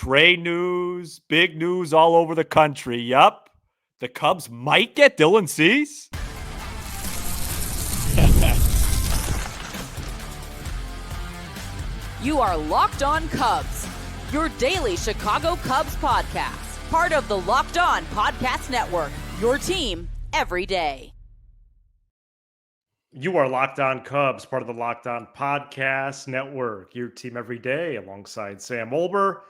Trade news, big news all over the country. Yup. The Cubs might get Dylan Cease. You are Locked On Cubs, your daily Chicago Cubs podcast. Part of the Locked On Podcast Network, your team every day. You are Locked On Cubs, part of the Locked On Podcast Network, your team every day, alongside Sam Olber.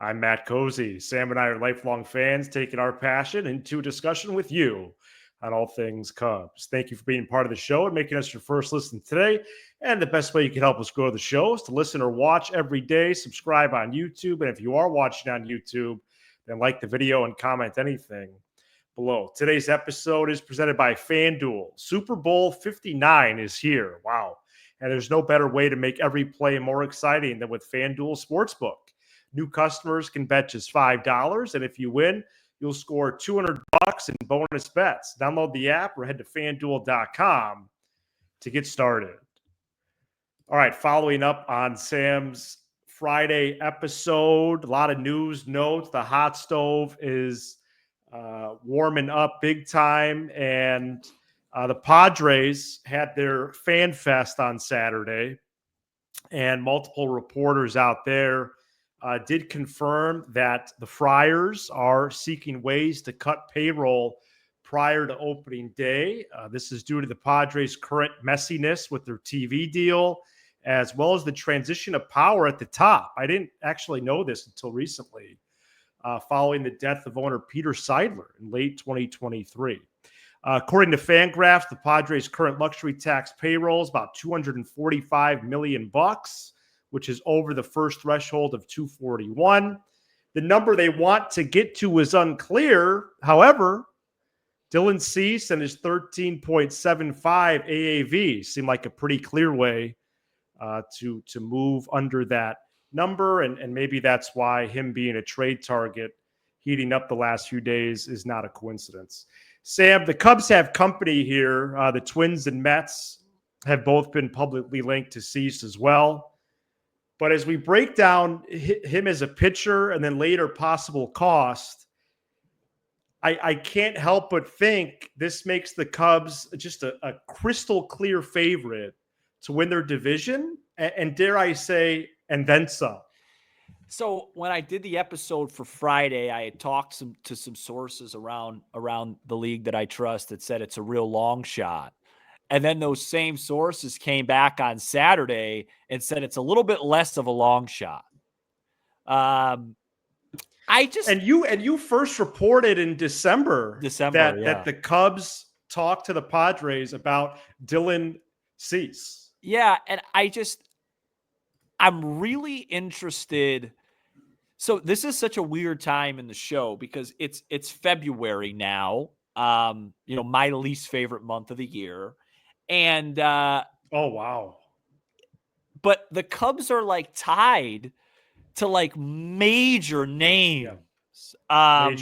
I'm Matt Cozy. Sam and I are lifelong fans, taking our passion into a discussion with you on all things Cubs. Thank you for being part of the show and making us your first listen today. And the best way you can help us grow the show is to listen or watch every day. Subscribe on YouTube. And if you are watching on YouTube, then like the video and comment anything below. Today's episode is presented by FanDuel. Super Bowl 59 is here. Wow. And there's no better way to make every play more exciting than with FanDuel Sportsbook. New customers can bet just $5, and if you win, you'll score $200 in bonus bets. Download the app or head to FanDuel.com to get started. All right, following up on Sam's Friday episode, a lot of news notes. The hot stove is warming up big time, and the Padres had their fan fest on Saturday, and multiple reporters out there did confirm that the Friars are seeking ways to cut payroll prior to opening day. This is due to the Padres' current messiness with their TV deal, as well as the transition of power at the top. I didn't actually know this until recently, following the death of owner Peter Seidler in late 2023. According to Fangraphs, the Padres' current luxury tax payroll is about $245 million, which is over the first threshold of 241. The number they want to get to is unclear. However, Dylan Cease and his 13.75 AAV seem like a pretty clear way to move under that number, and maybe that's why him being a trade target heating up the last few days is not a coincidence. Sam, the Cubs have company here. The Twins and Mets have both been publicly linked to Cease as well. But as we break down him as a pitcher and then later possible cost, I can't help but think this makes the Cubs just a crystal clear favorite to win their division, and dare I say, and then some. So when I did the episode for Friday, I had talked to some sources around the league that I trust that said it's a real long shot. And then those same sources came back on Saturday and said it's a little bit less of a long shot. And you first reported in December that the Cubs talked to the Padres about Dylan Cease. Yeah, and I'm really interested. So this is such a weird time in the show because it's February now. My least favorite month of the year. And oh wow. But the Cubs are like tied to like major names. Yeah.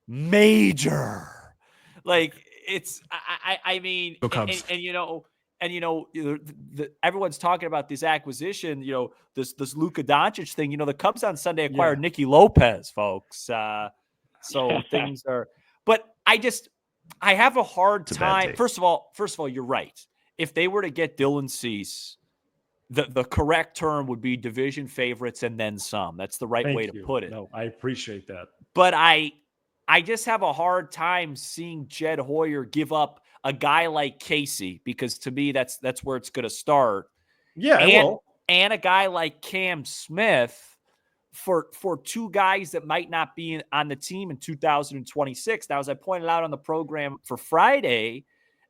Major. Like it's I mean everyone's talking about this acquisition, this Luka Doncic thing. The Cubs on Sunday acquired Nicky Lopez, folks. So things are, but I have a hard time. First of all, you're right. If they were to get Dylan Cease, the correct term would be division favorites and then some. That's the right way to put it. No, I appreciate that. But I just have a hard time seeing Jed Hoyer give up a guy like Casey, because to me that's where it's going to start. Yeah, and a guy like Cam Smith for two guys that might not be on the team in 2026. Now, as I pointed out on the program for Friday,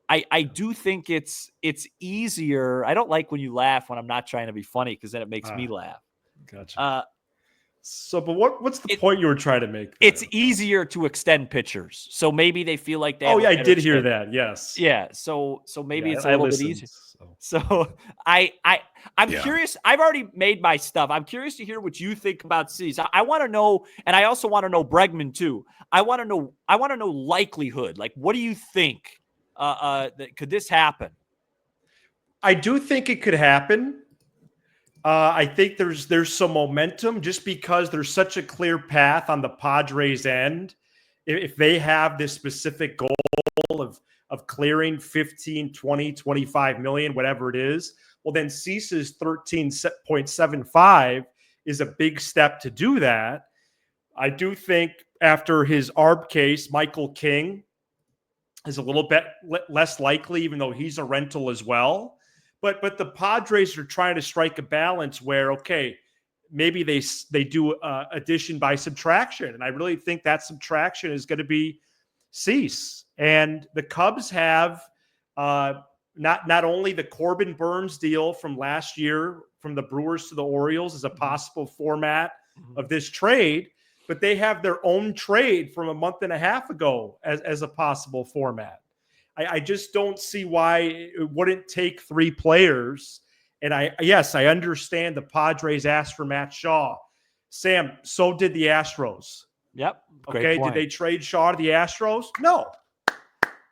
I do think it's easier. I don't like when you laugh when I'm not trying to be funny, because then it makes me laugh. Gotcha. But what's the point you were trying to make there? It's easier to extend pitchers, so maybe they feel like they. Oh yeah, I did hear that. Yes. Yeah. So maybe it's a little bit easier. So I'm curious. I've already made my stuff. I'm curious to hear what you think about Cease. I want to know, and I also want to know Bregman too. I want to know likelihood. Like, what do you think? Could this happen? I do think it could happen. I think there's some momentum just because there's such a clear path on the Padres end. If they have this specific goal of clearing 15, 20, 25 million, whatever it is, well, then Cease's 13.75 is a big step to do that. I do think after his ARB case, Michael King is a little bit less likely, even though he's a rental as well. But the Padres are trying to strike a balance where, okay, maybe they do addition by subtraction, and I really think that subtraction is going to be Cease. And the Cubs have not only the Corbin Burns deal from last year from the Brewers to the Orioles as a possible format of this trade, but they have their own trade from a month and a half ago as a possible format. I just don't see why it wouldn't take three players. And I understand the Padres asked for Matt Shaw. Sam, so did the Astros. Yep. Okay. Did they trade Shaw to the Astros? No.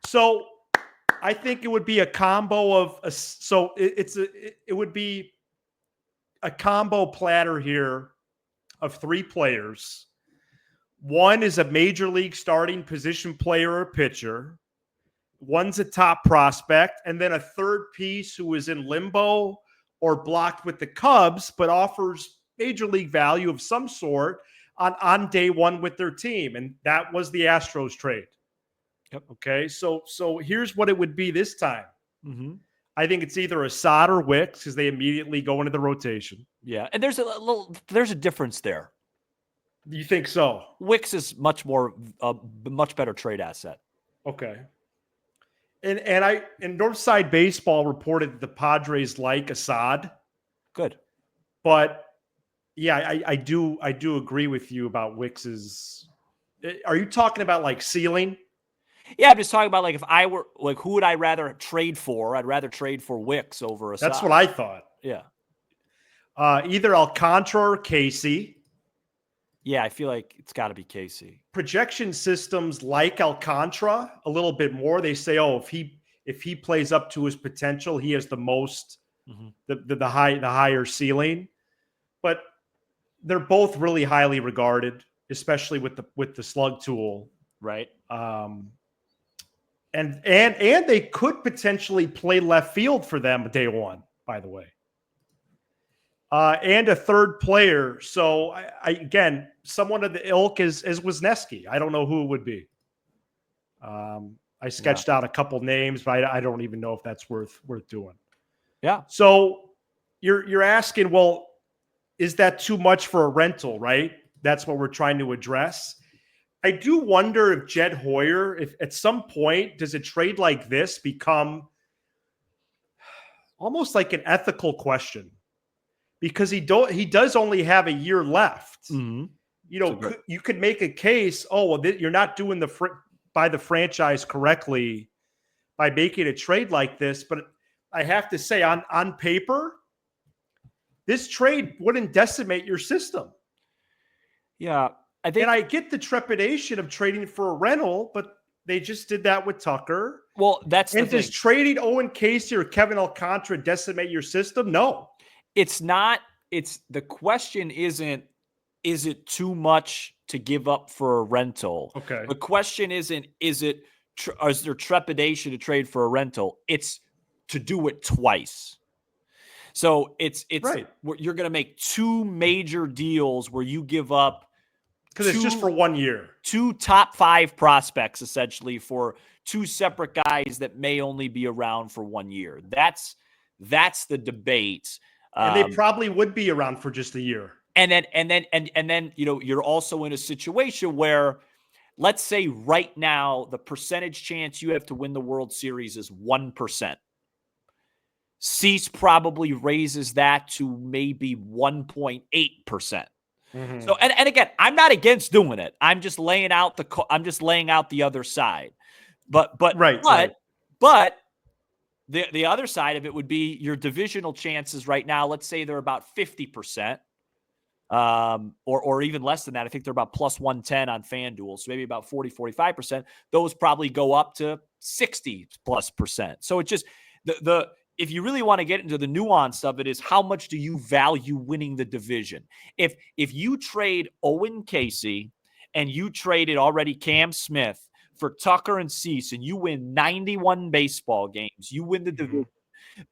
So I think it would be a combo of it would be a combo platter here of three players. One is a major league starting position player or pitcher. One's a top prospect, and then a third piece who is in limbo or blocked with the Cubs, but offers major league value of some sort on day one with their team. And that was the Astros trade. Yep. Okay. So here's what it would be this time. Mm-hmm. I think it's either Assad or Wicks because they immediately go into the rotation. Yeah. And there's a difference there. You think so? Wicks is much better trade asset. Okay. And Northside Baseball reported that the Padres like Assad. Good. But yeah, I do agree with you about Wicks's. Are you talking about like ceiling? Yeah, I'm just talking about like if I were like, who would I rather trade for? I'd rather trade for Wicks over Assad. That's what I thought. Yeah. Either Alcantara or Casey. Yeah, I feel like it's got to be Casey. Projection systems like Alcantara a little bit more. They say, oh, if he plays up to his potential, he has the most the higher ceiling. But they're both really highly regarded, especially with the slug tool, right? And they could potentially play left field for them day one, by the way. And a third player. So I again, someone of the ilk is Wisniewski. I don't know who it would be. I sketched out a couple names, but I don't even know if that's worth doing. Yeah. So you're asking, well, is that too much for a rental, right? That's what we're trying to address. I do wonder if Jed Hoyer, if at some point, does a trade like this become almost like an ethical question? Because he does only have a year left. Mm-hmm. You know, you could make a case, oh, well, you're not doing by the franchise correctly by making a trade like this. But I have to say, on paper, this trade wouldn't decimate your system. Yeah, I think. And I get the trepidation of trading for a rental, but they just did that with Tucker. Well, that's the thing. Does trading Owen Casey or Kevin Alcantara decimate your system? No. It's not. It's the question isn't, is it too much to give up for a rental? Okay. The question isn't, is there trepidation to trade for a rental? It's to do it twice. So it's right. You're going to make two major deals where you give up because it's just for 1 year. Two top 5 prospects essentially for two separate guys that may only be around for 1 year. That's the debate. And they probably would be around for just a year. And then, you know, you're also in a situation where, let's say right now, the percentage chance you have to win the World Series is 1%. Cease probably raises that to maybe 1.8%. Mm-hmm. So, and again, I'm not against doing it. I'm just laying out the other side. But the other side of it would be your divisional chances right now. Let's say they're about 50%, or even less than that. I think they're about plus 110 on FanDuel. So maybe about 40-45%. Those probably go up to 60+%. So it just if you really want to get into the nuance of it, is how much do you value winning the division? If you trade Owen Casey and you traded already Cam Smith for Tucker and Cease, and you win 91 baseball games, you win the division,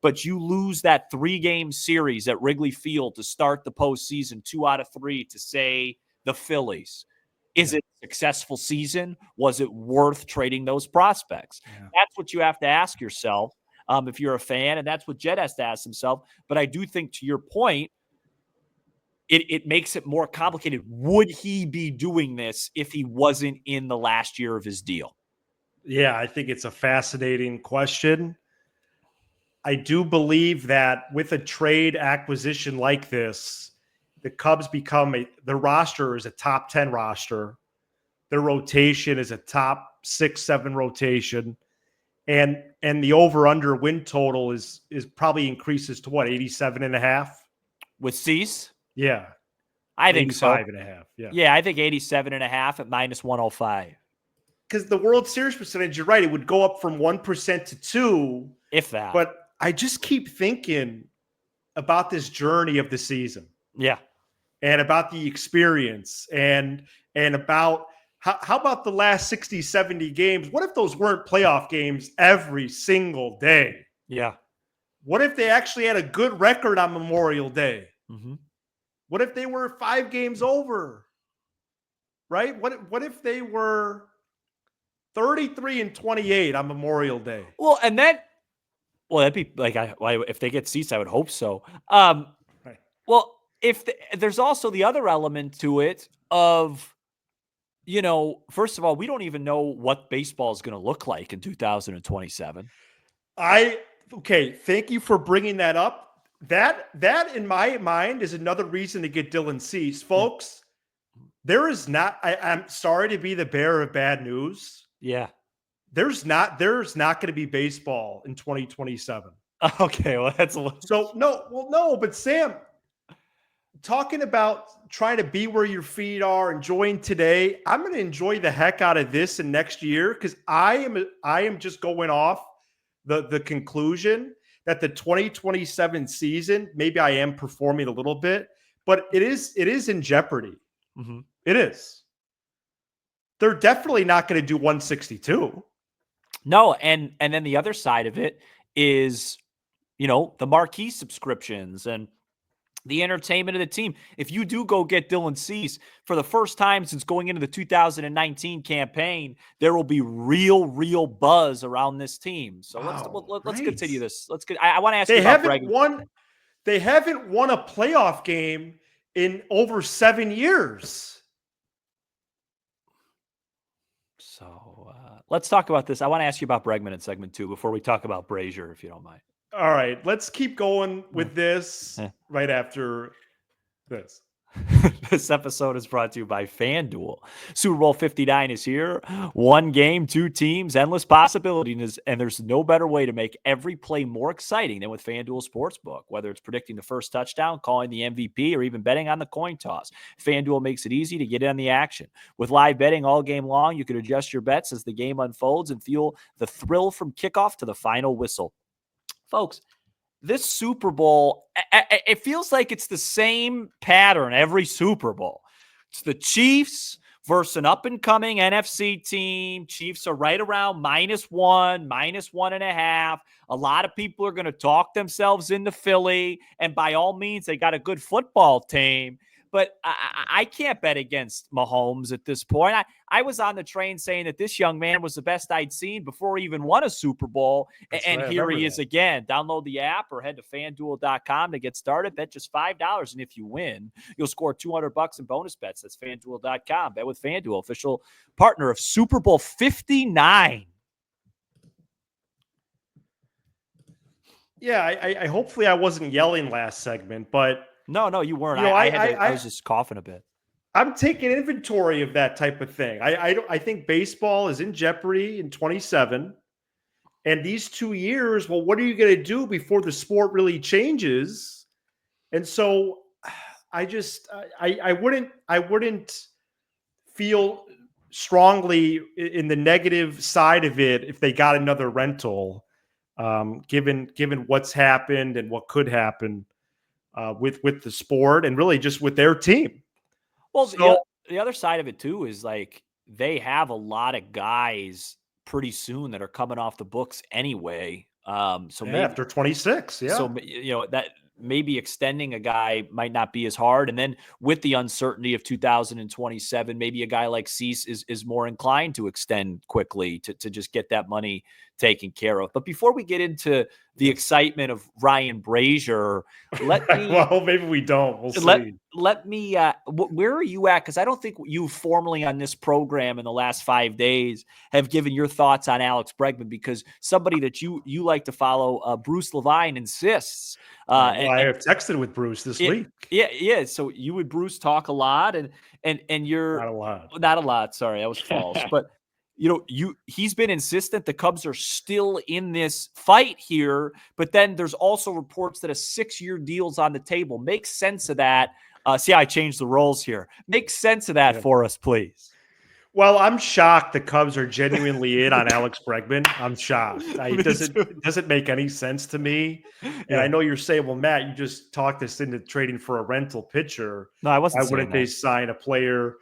but you lose that 3-game series at Wrigley Field to start the postseason, 2 out of 3 to, say, the Phillies. Is it a successful season? Was it worth trading those prospects? Yeah. That's what you have to ask yourself if you're a fan, and that's what Jed has to ask himself. But I do think, to your point, it makes it more complicated. Would he be doing this if he wasn't in the last year of his deal? Yeah, I think it's a fascinating question. I do believe that with a trade acquisition like this, the Cubs become the roster is a top 10 roster. Their rotation is a top 6-7 rotation. And the over-under win total is probably increases to what, 87.5? With Cease? Yeah. I think so. 85.5. Yeah. Yeah, I think 87.5 at -105. Because the World Series percentage, you're right, it would go up from 1% to 2%. If that. But I just keep thinking about this journey of the season. Yeah. And about the experience and about how about the last 60, 70 games? What if those weren't playoff games every single day? Yeah. What if they actually had a good record on Memorial Day? Mm-hmm. What if they were 5 games over? Right? What if they were 33-28 on Memorial Day? Well, and then, that'd be like, if they get Cease, I would hope so. Right. Well, there's also the other element to it of, first of all, we don't even know what baseball is going to look like in 2027. Okay, thank you for bringing that up. That in my mind is another reason to get Dylan Cease. Folks, there is not, I'm sorry to be the bearer of bad news. Yeah. There's not going to be baseball in 2027. Okay, well, that's a little. So no, but Sam, talking about trying to be where your feet are, enjoying today, I'm going to enjoy the heck out of this and next year, because I am just going off the conclusion that the 2027 season, maybe I am performing a little bit, but it is in jeopardy. Mm-hmm. It is. They're definitely not going to do 162. No, and then the other side of it is, the marquee subscriptions and the entertainment of the team. If you do go get Dylan Cease, for the first time since going into the 2019 campaign, there will be real buzz around this team. So let's continue this. I want to ask you about Bregman. They haven't won a playoff game in over 7 years. So let's talk about this. I want to ask you about Bregman in segment 2 before we talk about Brazier, if you don't mind. All right, let's keep going with this right after this. This episode is brought to you by FanDuel. Super Bowl 59 is here. 1 game, 2 teams, endless possibilities, and there's no better way to make every play more exciting than with FanDuel Sportsbook. Whether it's predicting the first touchdown, calling the MVP, or even betting on the coin toss, FanDuel makes it easy to get in on the action. With live betting all game long, you can adjust your bets as the game unfolds and feel the thrill from kickoff to the final whistle. Folks, this Super Bowl, it feels like it's the same pattern every Super Bowl. It's the Chiefs versus an up-and-coming NFC team. Chiefs are right around -1, -1.5. A lot of people are going to talk themselves into Philly, and by all means, they got a good football team. But I can't bet against Mahomes at this point. I was on the train saying that this young man was the best I'd seen before he even won a Super Bowl. And here he is again. Download the app or head to FanDuel.com to get started. Bet just $5. And if you win, you'll score $200 in bonus bets. That's FanDuel.com. Bet with FanDuel, official partner of Super Bowl 59. Yeah, I hopefully I wasn't yelling last segment, but No, you weren't. I was just coughing a bit. I'm taking inventory of that type of thing. I think baseball is in jeopardy in 27. And these 2 years, well, what are you going to do before the sport really changes? And so I wouldn't feel strongly in the negative side of it if they got another rental. given what's happened and what could happen with the sport and really just with their team. Well, So the other side of it too is like they have a lot of guys pretty soon that are coming off the books anyway. So yeah, maybe after 26, yeah. that maybe extending a guy might not be as hard. And then with the uncertainty of 2027, maybe a guy like Cease is more inclined to extend quickly to just get that money taken care of. But before we get into the excitement of Ryan Brazier, let me Well, maybe we don't. We'll let see. let me where are you at, because I don't think you formally on this program in the last 5 days have given your thoughts on Alex Bregman, because somebody that you like to follow, Bruce Levine, insists Well, I have texted with Bruce this week. yeah, so you and Bruce talk a lot, and you're Not a lot. not a lot, sorry, that was false, but he's been insistent the Cubs are still in this fight here, but then there's also reports that a 6-year deal's on the table. Make sense of that. See how I changed the roles here. Make sense of that for us, please. Well, I'm shocked the Cubs are genuinely in on Alex Bregman. I'm shocked. It doesn't make any sense to me. And I know you're saying, well, Matt, you just talked us into trading for a rental pitcher. No, I wasn't Why saying wouldn't they that. sign a player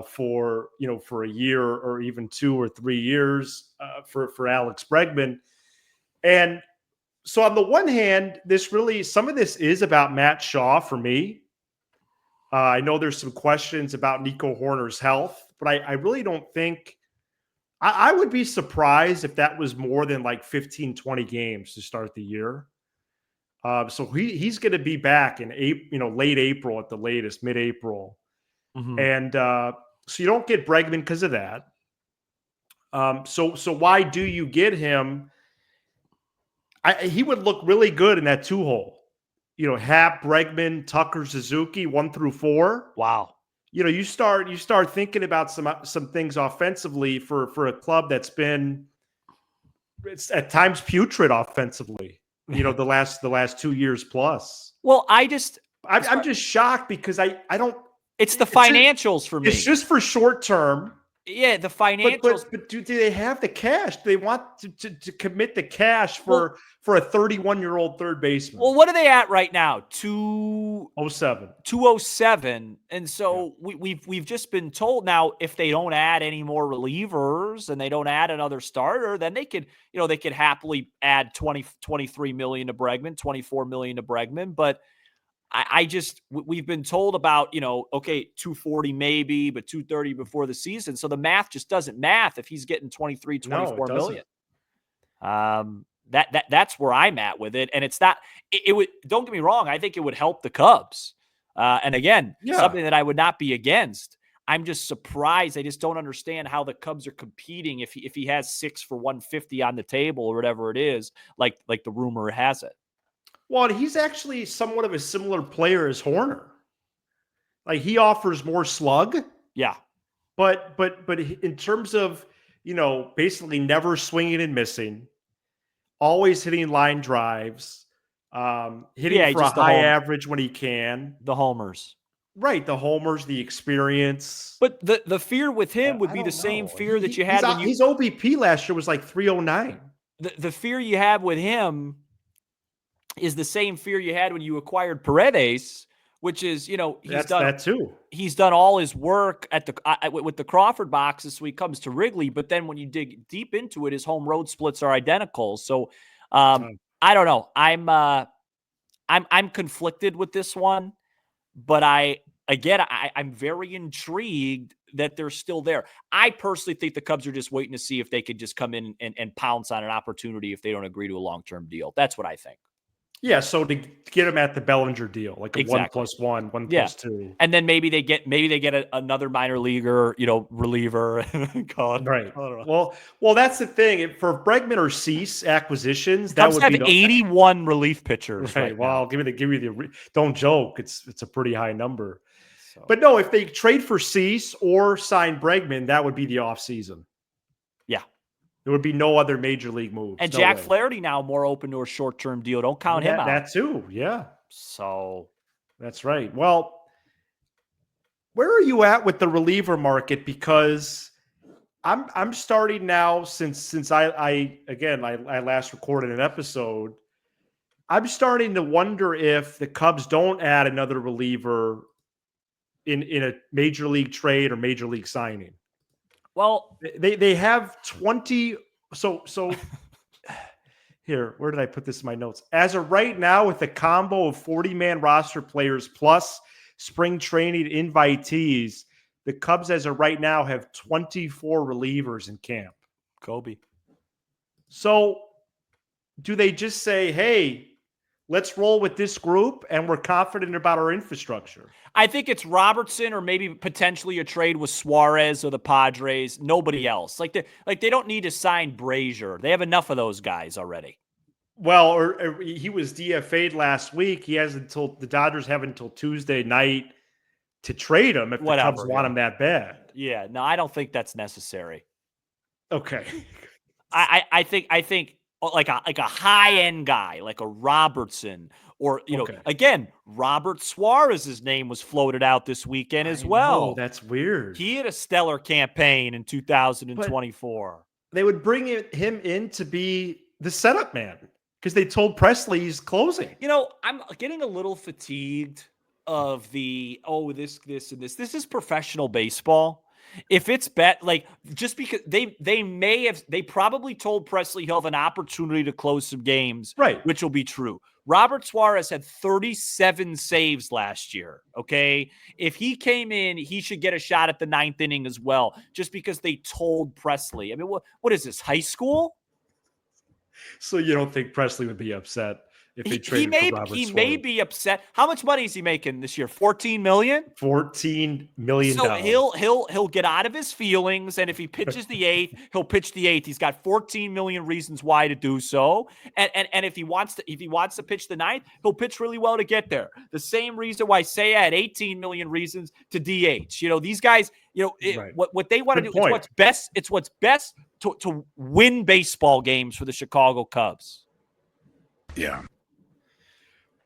for a year or even 2 or 3 years for Alex Bregman? And so on the one hand, some of this is about Matt Shaw for me. I know there's some questions about Nico Horner's health, but I really don't think I would be surprised if that was more than like 15, 20 games to start the year. So he's going to be back in late April at the latest, mid-April. Mhm. And so you don't get Bregman because of that. So why do you get him? He would look really good in that 2-hole. Hap, Bregman, Tucker, Suzuki, 1 through 4. Wow. You start thinking about some things offensively for a club that's been it's at times putrid offensively. The last 2 years plus. Well, I'm just shocked because I don't. it's the It's just, financials for me. it's just for short term. Yeah, the But financials. do they have the cash? Do they want to commit the cash for a 31-year-old third baseman? Well, what are they at right now? 07. 207. And so we've just been told now, if they don't add any more relievers and they don't add another starter, then they could happily add 23 million to Bregman, 24 million to Bregman. But we've been told about, okay, 240 maybe, but 230 before the season. So the math just doesn't math if he's getting 23, 24 million. That's where I'm at with it. And it's not, it would, don't get me wrong, I think it would help the Cubs. And again, something that I would not be against. I'm just surprised. I just don't understand how the Cubs are competing if he has 6 for 150 on the table or whatever it is, like the rumor has it. Well, he's actually somewhat of a similar player as Horner. Like, he offers more slug. Yeah. But in terms of, basically never swinging and missing, always hitting line drives, hitting for a high average when he can. The homers. Right, the homers, the experience. But the fear with him would be the same fear that you had when his OBP last year was like 309. The fear you have with him is the same fear you had when you acquired Paredes, which is, That's that too. He's done all his work at with the Crawford boxes, so he comes to Wrigley. But then when you dig deep into it, his home road splits are identical. So I don't know. I'm conflicted with this one, but I'm very intrigued that they're still there. I personally think the Cubs are just waiting to see if they could just come in and pounce on an opportunity if they don't agree to a long-term deal. That's what I think. Yeah, so to get him at the Bellinger deal, like a 1+1, 1+2, and then maybe they get another minor leaguer, reliever. Right. Well, that's the thing. For Bregman or Cease acquisitions, that would be 81 relief pitchers. Right. Well, I'll give you the. Don't joke. It's a pretty high number. So. But no, if they trade for Cease or sign Bregman, that would be the offseason. Yeah. There would be no other major league moves. And Jack Flaherty now more open to a short-term deal. Don't count him out. That too, yeah. So that's right. Well, where are you at with the reliever market? Because I'm starting now since I last recorded an episode. I'm starting to wonder if the Cubs don't add another reliever in a major league trade or major league signing. Well, They have 20. So here, where did I put this in my notes? As of right now, with a combo of 40-man roster players plus spring training invitees, the Cubs, as of right now, have 24 relievers in camp. Kobe. So do they just say, hey, let's roll with this group and we're confident about our infrastructure? I think it's Robertson or maybe potentially a trade with Suarez or the Padres. Nobody else. Like they don't need to sign Brazier. They have enough of those guys already. Well, or he was DFA'd last week. He has until the Dodgers have until Tuesday night to trade him if the Cubs want him that bad. Yeah, no, I don't think that's necessary. Okay. I think like a high end guy, like a Robertson, or again, Robert Suarez's name was floated out this weekend as well. That's weird. He had a stellar campaign in 2024. But they would bring him in to be the setup man because they told Presley he's closing. I'm getting a little fatigued of the this and this. This is professional baseball. If it's just because they probably told Presley he'll have an opportunity to close some games, right? Which will be true. Robert Suarez had 37 saves last year. Okay. If he came in, he should get a shot at the 9th inning as well, just because they told Presley. I mean, what is this, high school? So you don't think Presley would be upset if they traded for Robert Suarez? He may be upset. How much money is he making this year? $14 million? $14 million. So he'll get out of his feelings, and if he pitches the 8th, he'll pitch the 8th. He's got 14 million reasons why to do so. And if he wants to pitch the 9th, he'll pitch really well to get there. The same reason why Seiya had 18 million reasons to DH. These guys, right. What they want to do, it's what's best to win baseball games for the Chicago Cubs. Yeah.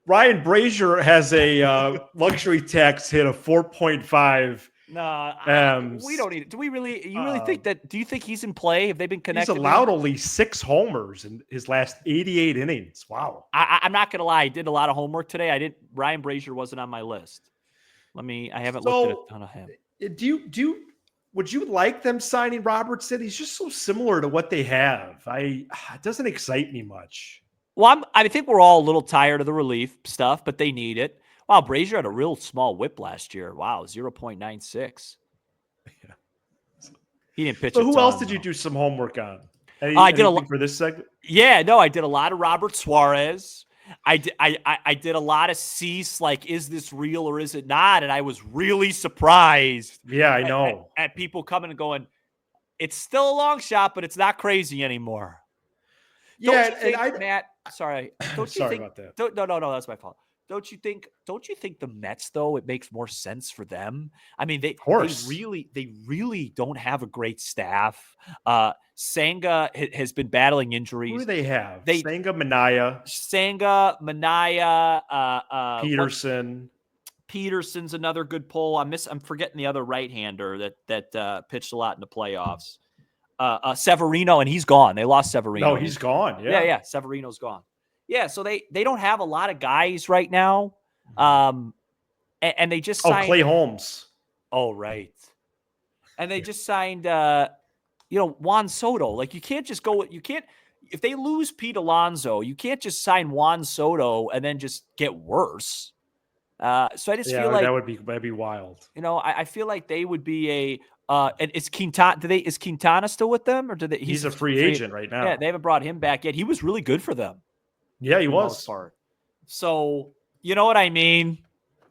Ryan Brazier has a luxury tax hit of 4.5. No, we don't need it. Do we really? You really think that? Do you think he's in play? Have they been connected? He's allowed only 6 homers in his last 88 innings. Wow. I'm not gonna lie. I did a lot of homework today. Ryan Brazier wasn't on my list. I haven't looked at a ton of him. Would you like them signing Robertson? He's just so similar to what they have. It doesn't excite me much. Well, I think we're all a little tired of the relief stuff, but they need it. Wow, Brazier had a real small whip last year. Wow, 0.96. Yeah. He didn't pitch. So who else did you do some homework on? I did a lot for this segment. Yeah, no, I did a lot of Robert Suarez. I did a lot of Cease, like, is this real or is it not? And I was really surprised. Yeah, I know. At people coming and going, it's still a long shot, but it's not crazy anymore. Matt, sorry. Sorry about that. No, that's my fault. Don't you think the Mets, though, it makes more sense for them? I mean, they really don't have a great staff. Sanga has been battling injuries. Who do they have? Sanga, Manaya, Peterson. Peterson's another good pull. I'm forgetting the other right-hander that pitched a lot in the playoffs. Severino, and he's gone. They lost Severino. No, he's gone. Yeah. Severino's gone. Yeah, so they don't have a lot of guys right now. And they just signed Clay Holmes. Oh, right. And they just signed Juan Soto. Like, you can't if they lose Pete Alonso, you can't just sign Juan Soto and then just get worse. So I just feel like that'd be wild. I feel like they would be and is Quintana? Is Quintana still with them, or he's a free agent right now? Yeah, they haven't brought him back yet. He was really good for them. Yeah, he was. So you know what I mean.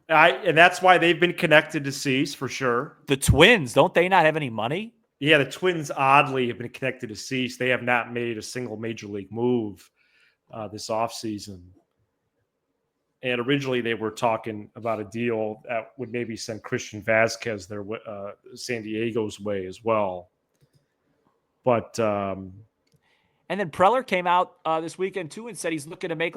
And that's why they've been connected to Cease for sure. The Twins, don't they not have any money? Yeah, the Twins oddly have been connected to Cease. They have not made a single major league move this offseason. And originally they were talking about a deal that would maybe send Christian Vasquez their San Diego's way as well. But and then Preller came out this weekend too and said he's looking to make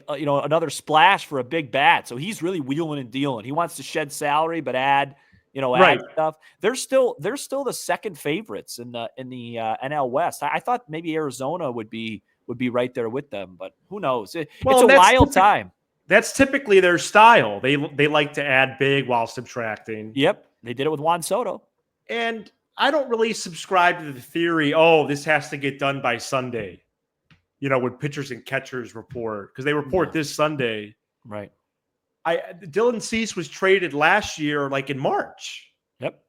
another splash for a big bat. So he's really wheeling and dealing. He wants to shed salary but add add Right. stuff. They're still the second favorites in the NL West. I thought maybe Arizona would be right there with them, but who knows? It's Well, a and wild time. that's typically their style. They like to add big while subtracting. Yep, they did it with Juan Soto. And I don't really subscribe to the theory, oh, this has to get done by Sunday. When pitchers and catchers report, because they report this Sunday. Right. Dylan Cease was traded last year, like in March. Yep.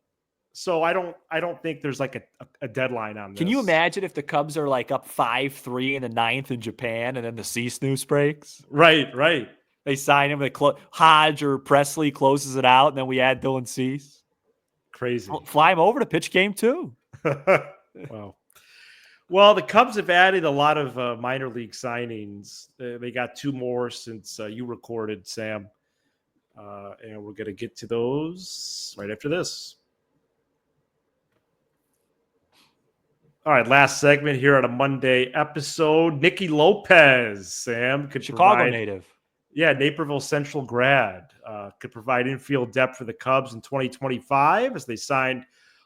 So I don't think there's like a deadline on this. Can you imagine if the Cubs are like up 5-3 in the ninth in Japan, and then the Cease news breaks? Right. They sign him. Hodge or Presley closes it out, and then we add Dylan Cease. Crazy. Fly him over to pitch game 2. Wow. Well, the Cubs have added a lot of minor league signings. They got 2 more since you recorded, Sam. And we're going to get to those right after this. All right, last segment here on a Monday episode. Nicky Lopez, Sam, could Chicago native. Yeah, Naperville Central grad. Could provide infield depth for the Cubs in 2025 as they signed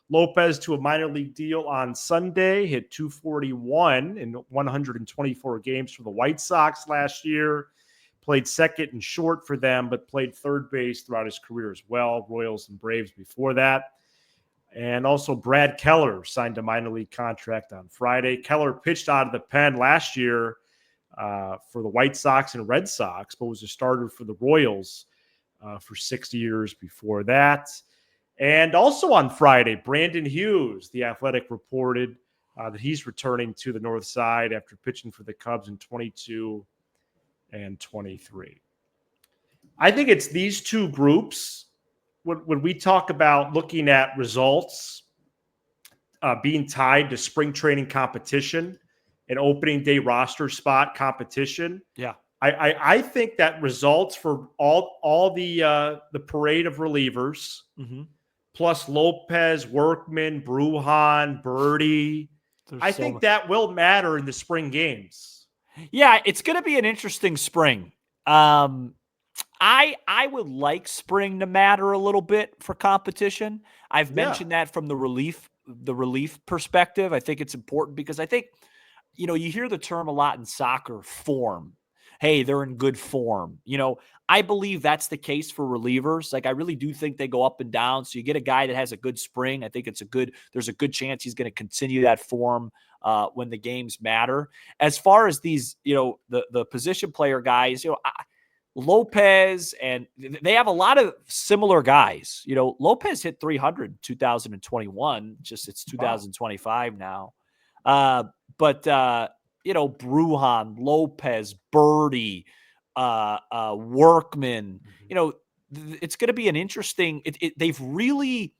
Lopez to a minor league deal on Sunday. Hit .241 in 124 games for the White Sox last year. Played second and short for them, but played third base throughout his career as well. Royals and Braves before that. And also Brad Keller signed a minor league contract on Friday. Keller pitched out of the pen last year for the White Sox and Red Sox, but was a starter for the Royals for 6 years before that. And also on Friday, Brandon Hughes, the Athletic, reported that he's returning to the North Side after pitching for the Cubs in 22 and 23. I think it's these two groups. When we talk about looking at results being tied to spring training competition and opening day roster spot competition, I think that results for all the parade of relievers, plus Lopez, Workman, Brujan, Birdie, I think that will matter in the spring games. Yeah, it's going to be an interesting spring. I would like spring to matter a little bit for competition. I've mentioned that from the relief perspective. I think it's important because I think, you hear the term a lot in soccer, form. Hey, they're in good form. I believe that's the case for relievers. Like, I really do think they go up and down. So you get a guy that has a good spring. I think there's a good chance he's going to continue that form when the games matter. As far as these, the position player guys, Lopez, and they have a lot of similar guys. Lopez hit 300 in 2021. Just it's 2025 now. But Brujan, Lopez, Birdie, Workman, it's going to be an interesting, they've really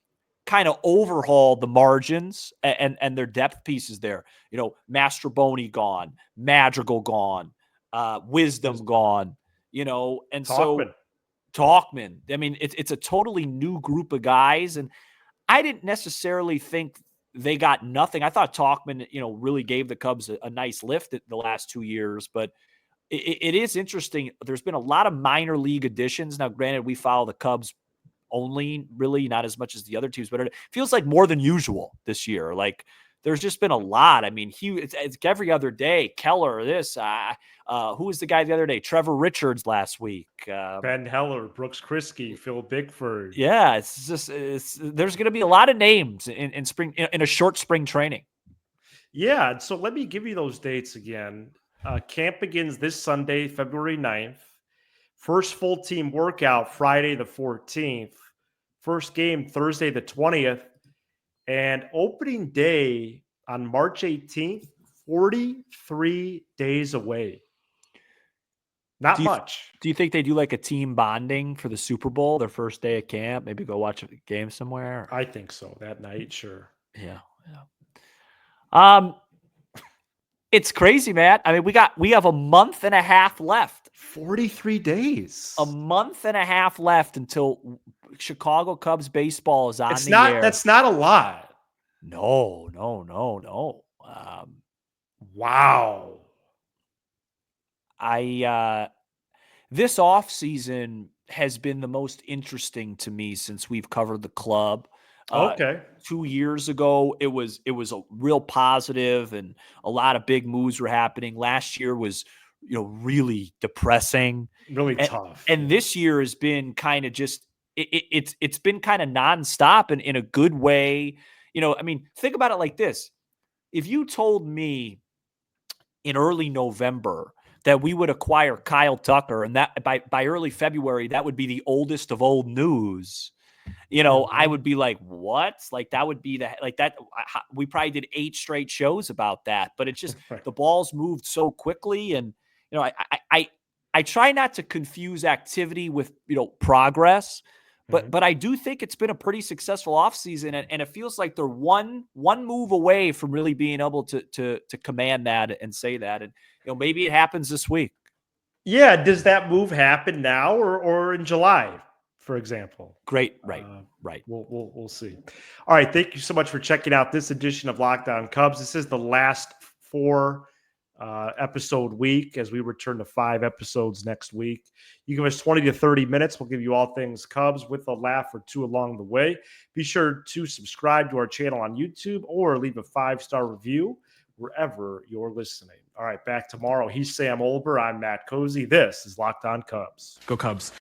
kind of overhauled the margins and their depth pieces there. Mastroboni gone, Madrigal gone, Wisdom gone, and Talkman. so Talkman. I mean, it's a totally new group of guys, and I didn't necessarily think they got nothing. I thought Talkman, really gave the Cubs a nice lift the last 2 years, but it is interesting. There's been a lot of minor league additions. Now, granted, we follow the Cubs only, really not as much as the other teams, but it feels like more than usual this year. Like, there's just been a lot. I mean, it's every other day. Keller, who was the guy the other day? Trevor Richards last week. Ben Heller, Brooks Kriske, Phil Bickford. Yeah, there's going to be a lot of names in spring, in a short spring training. Yeah, so let me give you those dates again. Camp begins this Sunday, February 9th. First full team workout Friday the 14th. First game Thursday the 20th. And opening day on March 18th, 43 days away. Not much. Do you think they do like a team bonding for the Super Bowl, their first day of camp? Maybe go watch a game somewhere? I think so. That night, sure. Yeah. It's crazy, Matt. I mean, we have a month and a half left. 43 days. A month and a half left until Chicago Cubs baseball is on the air. That's not a lot. No. Wow. This offseason, has been the most interesting to me since we've covered the club. Okay. 2 years ago, it was a real positive, and a lot of big moves were happening. Last year was, really depressing, Really and, tough. and this year has been kind of just it's been kind of nonstop and in a good way. I mean, think about it like this: if you told me in early November that we would acquire Kyle Tucker, and that by early February that would be the oldest of old news, I would be like, what? Like that would be like that. We probably did 8 straight shows about that, but it's just Right. the ball's moved so quickly. And, I try not to confuse activity with, progress, but I do think it's been a pretty successful offseason, and it feels like they're one move away from really being able to command that and say that. And, maybe it happens this week. Yeah. Does that move happen now or in July, for example? Great. Right. Right. We'll see. All right. Thank you so much for checking out this edition of Locked On Cubs. This is the last 4 episode week as we return to 5 episodes next week. You give us 20 to 30 minutes. We'll give you all things Cubs with a laugh or 2 along the way. Be sure to subscribe to our channel on YouTube or leave a 5-star review wherever you're listening. All right, back tomorrow. He's Sam Olber. I'm Matt Cozy. This is Locked On Cubs. Go Cubs.